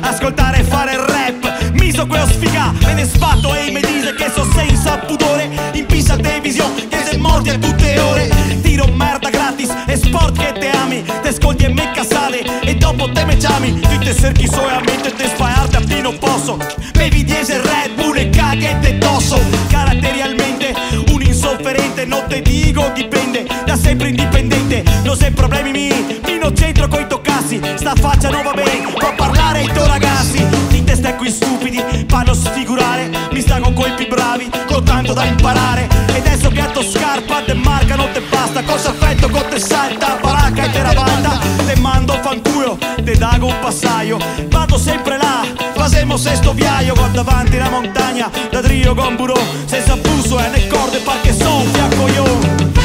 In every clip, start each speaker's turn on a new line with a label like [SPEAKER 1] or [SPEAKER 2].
[SPEAKER 1] Ascoltare e fare il rap, miso quello sfiga, me ne sbatto e mi dice che so senza pudore, in pista televisione, che sei morti a tutte ore, tiro merda gratis e sport che te ami, te ascolti e me casale e dopo te me chiami, tu te cerchi solamente te spaiarti a pieno posso, bevi diesel, Red Bull e caghe e te tosso, caratterialmente un insofferente, non te dico dipende, da sempre indipendente, non sei problemi miei, fino centro coi toccassi, sta faccia non va bene, può parlare ai tuoi ragazzi, di testa qui stupidi, fanno sfigurare, mi sta con colpi bravi, con tanto da imparare, e adesso che a to scarpa te marca non te basta, cosa affetto con te salta, baracca e te ravalta, te mando fanculo, te dago un passaio, vado sempre là, facemo sesto viaio, guarda davanti la montagna, da trio con burò, senza busso e né corde perché son fiacco io,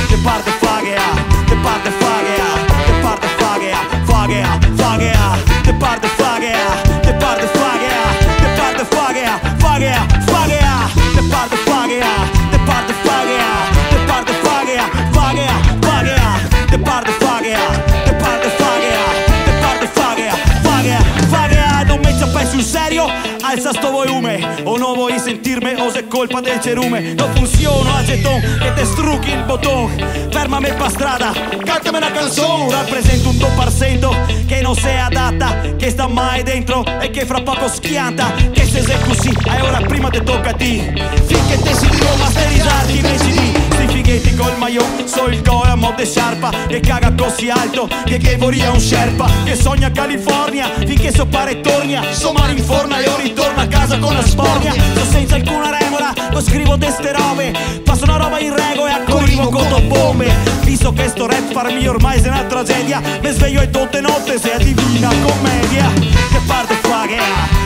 [SPEAKER 1] te parte faghea, te parte faghea, te parte faghea, faghea, faghea, te parte faghea, te parte faghea, te parte faghea, faghea, faghea, te parte faghea, te parte faghea, te parte faghea, faghea, faghea, te parte faghea, te parte faghea, te parte faghea, faghea, faghea, non mi ci penso sul serio, alza sto volume, o non vuoi sentirmi o se è colpa del cerume, non funziona a geton che te strucchi il bottone, fermami per strada, cantami una canzone, rappresento un 2% che non sei adatta, che sta mai dentro e che fra poco schianta, che se sei così e ora prima te tocca a te, finché te si dirò masterizzarti i miei CD, sti fighetti col maillot, so il gol a mo' de sciarpa, che caga così alto, che voria un sherpa, che sogna a California, finché so pare tornia, so male in forna e io ritorno a casa con la spornia, so senza alcuna regola, lo scrivo de ste robe, passo una roba in rego e arrivo con bombe, visto che sto rap farmi ormai è una tragedia, mi sveglio e tutte notte se è divina commedia, che parte faghea,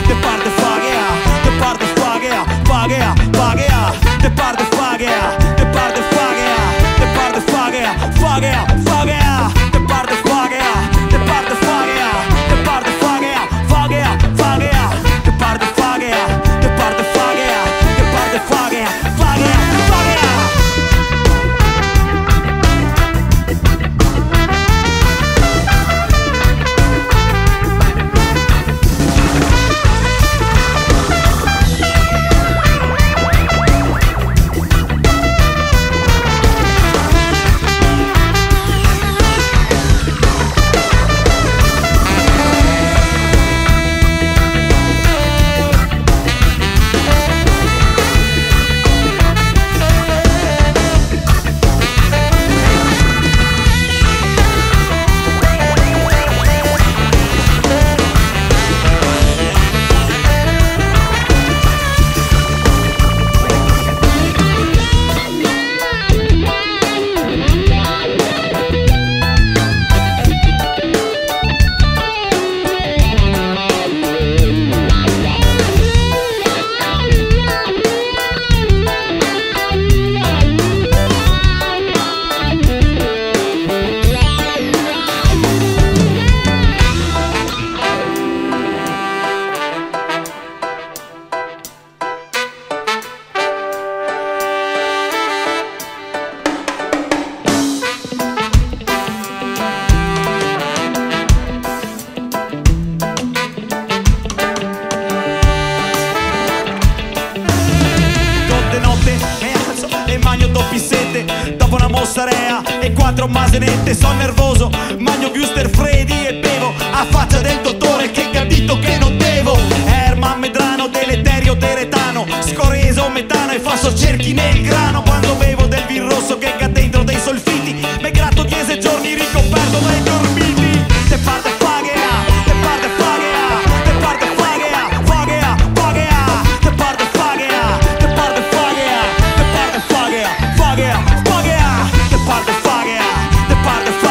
[SPEAKER 1] che parte faghea, che parte faghea, faghea, faghea, che parte faghea, che parte faghea, che parte faghea, faghea, faghea, che parte faghea, che parte faghea, che parte faghea, faghea, faghea, che parte faghea, che parte faghea, che parte faghea, faghea, faghea. Dopo una mozzarea e 4 masenette, son nervoso, mangio Guster Freddy e bevo a faccia del dottore che capito che non devo. Erman Medrano, deleterio teretano, scoreso metano e falso cerchi nel grano. Quando bevo del vin rosso che ca dentro dei solfiti, me gratto 10 giorni ricoperto dai dormiti. Te parte faghea, te parte faghea, te parte faghea, faghea, faghea, te parte faghea, te parte faghea, te parte faghea, faghea, faghea, te parte faghea, te parte faghea.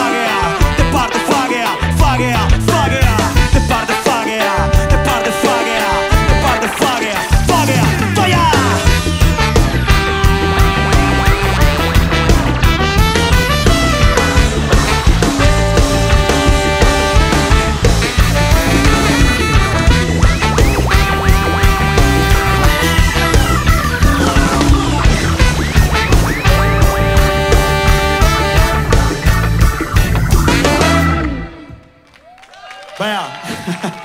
[SPEAKER 1] Beh.